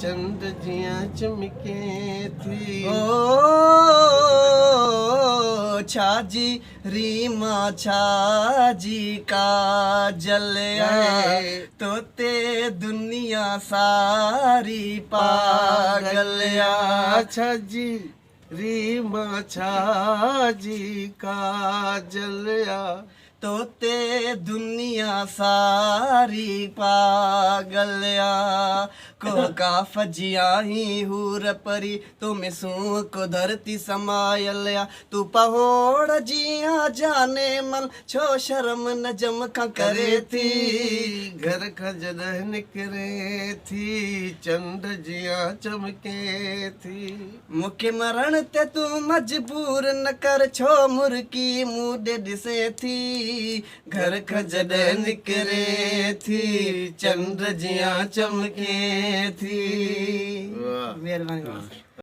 चंद जिया चमके थी। ओ छाजी रीमा छाजी का जलिया तोते दुनिया सारी पागलिया। छाजी रीमा छाजी का जलिया तोते दुनिया सारी पागलिया। को का फजिया ही हूर परी तुम सू को धरती समायलिया। तू पहोड़ जिया जाने मन छो शर्म न जम का करे थी। घर खजर निकरे थी चंद जिया चमके थी। मुखे मरण ते तू मजबूर न कर छो मुर्की मुडे दिसे थी। घर खजर निकरे थी चंद जिया चमके थी। मेहरबानी।